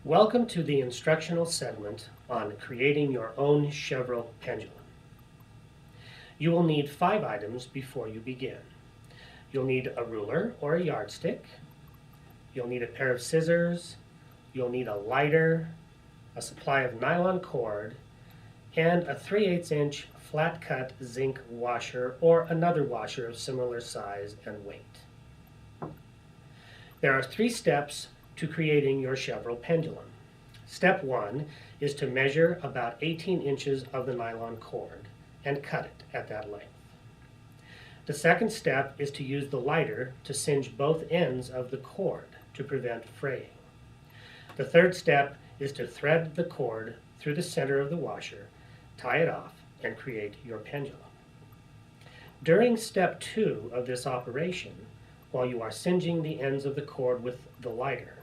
Welcome to the instructional segment on creating your own Chevreul pendulum. You will need 5 items before you begin. You'll need a ruler or a yardstick. You'll need a pair of scissors. You'll need a lighter, a supply of nylon cord, and a 3/8 inch flat cut zinc washer or another washer of similar size and weight. There are 3 steps to creating your Chevreul pendulum. Step 1 is to measure about 18 inches of the nylon cord and cut it at that length. The second step is to use the lighter to singe both ends of the cord to prevent fraying. The third step is to thread the cord through the center of the washer, tie it off, and create your pendulum. During step 2 of this operation, while you are singeing the ends of the cord with the lighter,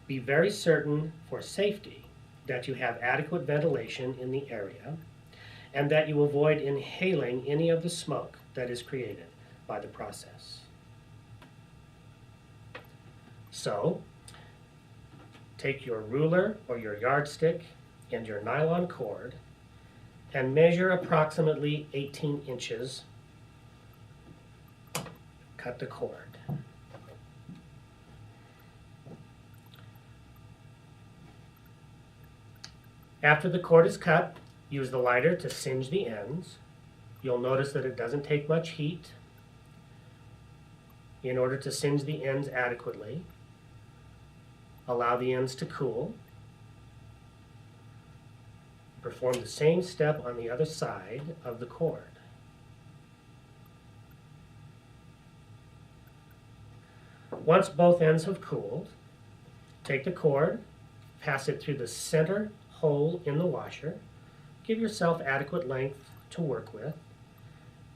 be very certain for safety that you have adequate ventilation in the area and that you avoid inhaling any of the smoke that is created by the process. So, take your ruler or your yardstick and your nylon cord and measure approximately 18 inches. Cut the cord. After the cord is cut, use the lighter to singe the ends. You'll notice that it doesn't take much heat. In order to singe the ends adequately, allow the ends to cool. Perform the same step on the other side of the cord. Once both ends have cooled, take the cord, pass it through the center hole in the washer, give yourself adequate length to work with,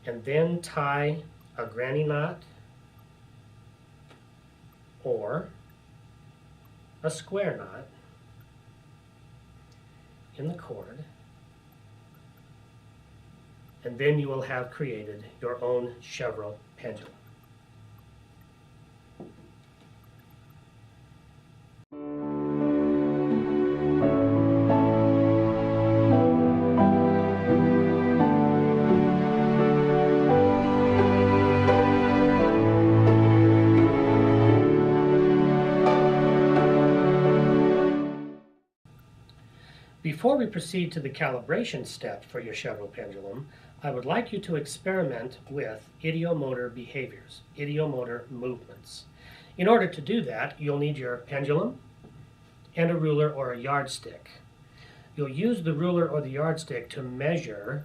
and then tie a granny knot or a square knot in the cord, and then you will have created your own Chevreul pendulum. Before we proceed to the calibration step for your Chevreul pendulum, I would like you to experiment with ideomotor behaviors, ideomotor movements. In order to do that, you'll need your pendulum and a ruler or a yardstick. You'll use the ruler or the yardstick to measure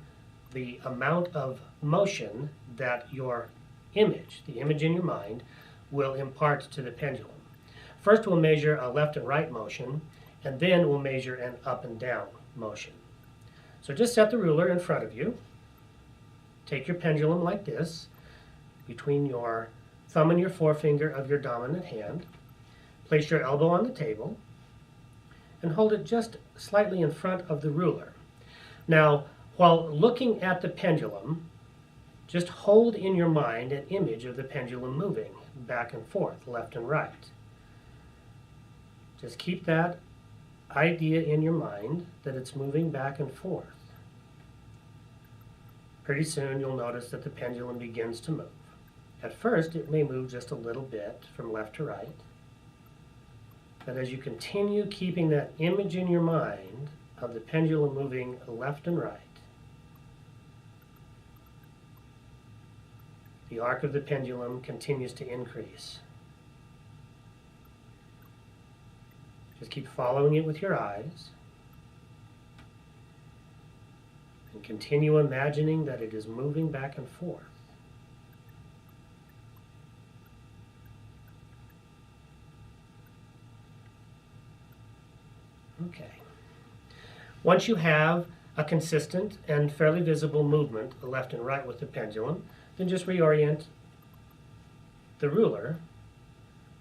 the amount of motion that your image, the image in your mind, will impart to the pendulum. First, we'll measure a left and right motion, and then we'll measure an up and down motion. So just set the ruler in front of you. Take your pendulum like this, between your thumb and your forefinger of your dominant hand. Place your elbow on the table, and hold it just slightly in front of the ruler. Now, while looking at the pendulum, just hold in your mind an image of the pendulum moving back and forth, left and right. Just keep that idea in your mind that it's moving back and forth. Pretty soon you'll notice that the pendulum begins to move. At first it may move just a little bit from left to right, but as you continue keeping that image in your mind of the pendulum moving left and right, the arc of the pendulum continues to increase. Just keep following it with your eyes and continue imagining that it is moving back and forth. Okay. Once you have a consistent and fairly visible movement left and right with the pendulum, then just reorient the ruler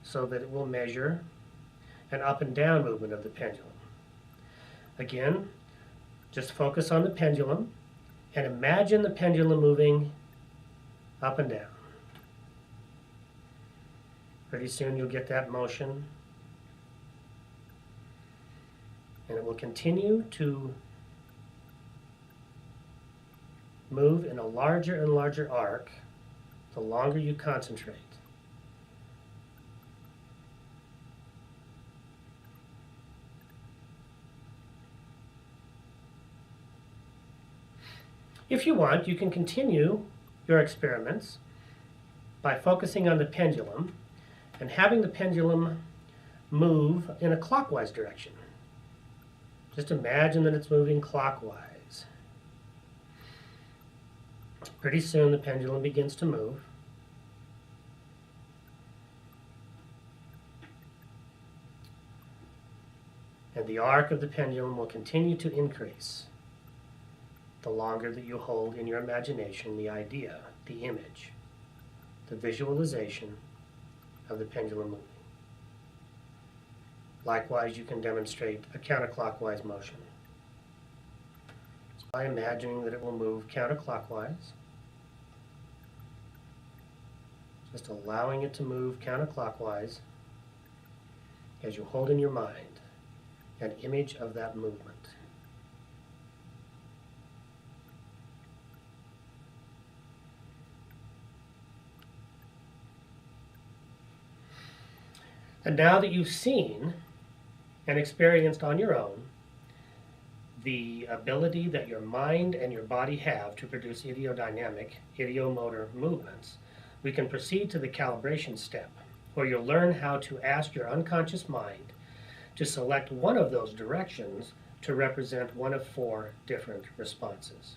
so that it will measure an up and down movement of the pendulum. Again, just focus on the pendulum and imagine the pendulum moving up and down. Pretty soon you'll get that motion. and it will continue to move in a larger and larger arc the longer you concentrate. If you want, you can continue your experiments by focusing on the pendulum and having the pendulum move in a clockwise direction. Just imagine that it's moving clockwise. Pretty soon the pendulum begins to move. And the arc of the pendulum will continue to increase the longer that you hold in your imagination the idea, the image, the visualization of the pendulum moving. Likewise, you can demonstrate a counterclockwise motion. So by imagining that it will move counterclockwise, just allowing it to move counterclockwise as you hold in your mind an image of that movement. And now that you've seen and experienced on your own the ability that your mind and your body have to produce ideodynamic, ideo-motor movements, we can proceed to the calibration step, where you'll learn how to ask your unconscious mind to select one of those directions to represent one of 4 different responses.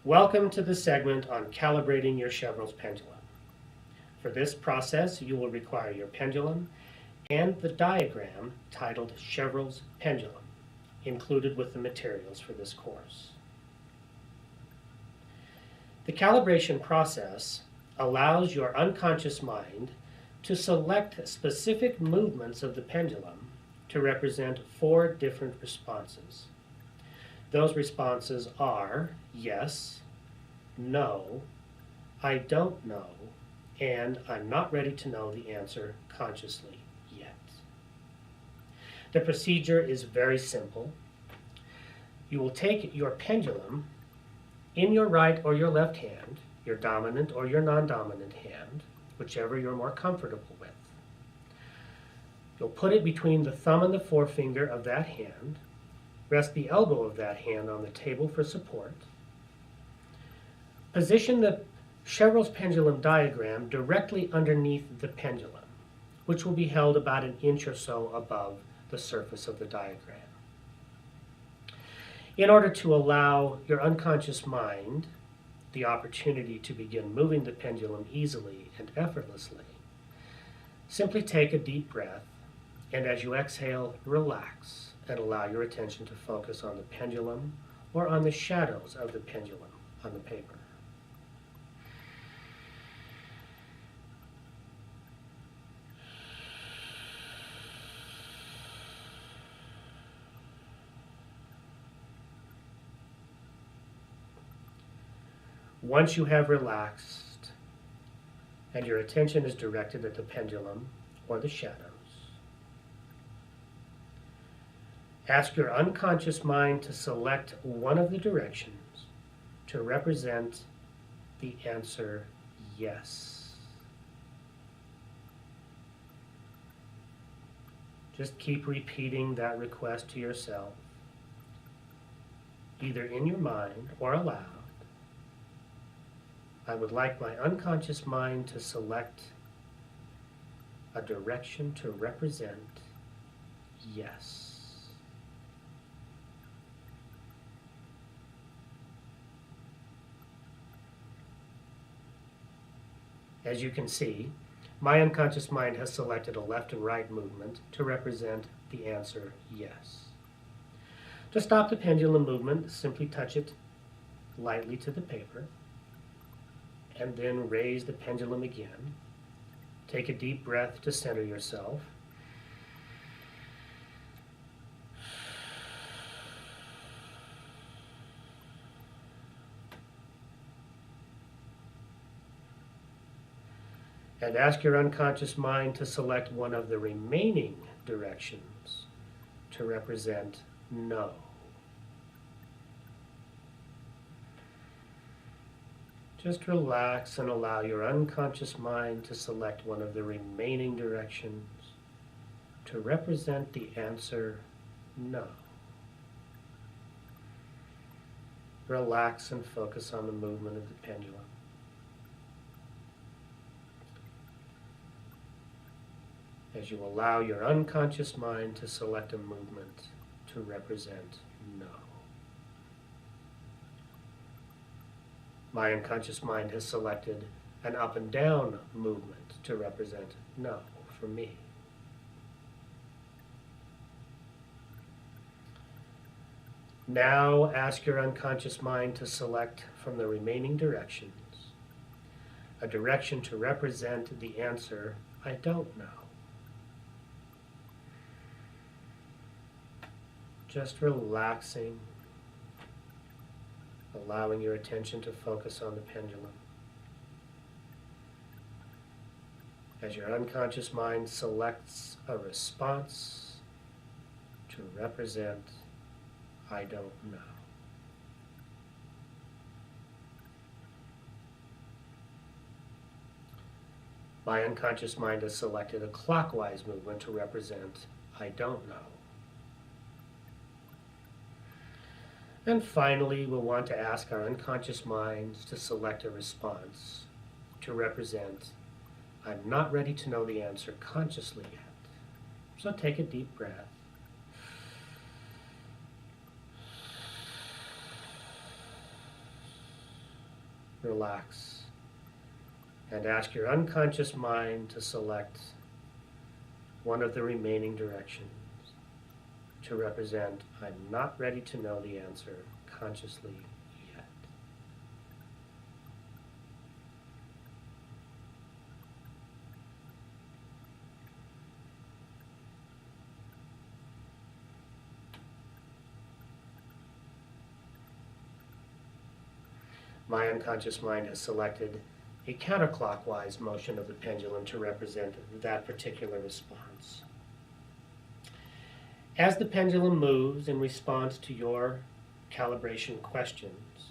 Welcome to the segment on calibrating your Chevreul pendulum. For this process, you will require your pendulum and the diagram titled Chevreul Pendulum, included with the materials for this course. The calibration process allows your unconscious mind to select specific movements of the pendulum to represent 4 different responses. Those responses are yes, no, I don't know, and I'm not ready to know the answer consciously yet. The procedure is very simple. You will take your pendulum in your right or your left hand, your dominant or your non-dominant hand, whichever you're more comfortable with. You'll put it between the thumb and the forefinger of that hand. Rest the elbow of that hand on the table for support. Position the Chevreul pendulum diagram directly underneath the pendulum, which will be held about an inch or so above the surface of the diagram. In order to allow your unconscious mind the opportunity to begin moving the pendulum easily and effortlessly, simply take a deep breath, and as you exhale, relax and allow your attention to focus on the pendulum or on the shadows of the pendulum on the paper. Once you have relaxed and your attention is directed at the pendulum or the shadows, ask your unconscious mind to select one of the directions to represent the answer yes. Just keep repeating that request to yourself, either in your mind or aloud. I would like my unconscious mind to select a direction to represent yes. As you can see, my unconscious mind has selected a left and right movement to represent the answer yes. To stop the pendulum movement, simply touch it lightly to the paper, and then raise the pendulum again, Take a deep breath to center yourself. And ask your unconscious mind to select one of the remaining directions to represent no. Just relax and allow your unconscious mind to select one of the remaining directions to represent the answer no. Relax and focus on the movement of the pendulum. As you allow your unconscious mind to select a movement to represent no. My unconscious mind has selected an up and down movement to represent no for me. Now ask your unconscious mind to select from the remaining directions a direction to represent the answer I don't know. Just relaxing, allowing your attention to focus on the pendulum. As your unconscious mind selects a response to represent I don't know. My unconscious mind has selected a clockwise movement to represent I don't know. And finally, we'll want to ask our unconscious minds to select a response to represent I'm not ready to know the answer consciously yet. So take a deep breath. Relax. And ask your unconscious mind to select one of the remaining directions to represent I'm not ready to know the answer consciously yet. My unconscious mind has selected a counterclockwise motion of the pendulum to represent that particular response. As the pendulum moves in response to your calibration questions,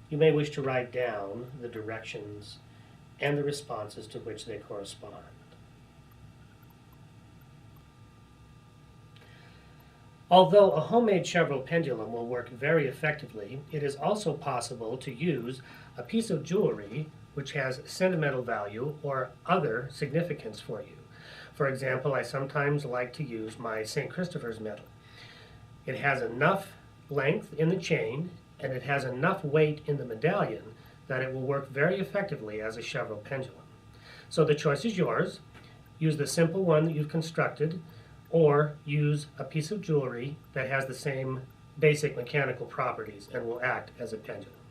you may wish to write down the directions and the responses to which they correspond. Although a homemade Chevreul pendulum will work very effectively, it is also possible to use a piece of jewelry which has sentimental value or other significance for you. For example, I sometimes like to use my St. Christopher's medal. It has enough length in the chain and it has enough weight in the medallion that it will work very effectively as a Chevreul pendulum. So the choice is yours. Use the simple one that you've constructed, or use a piece of jewelry that has the same basic mechanical properties and will act as a pendulum.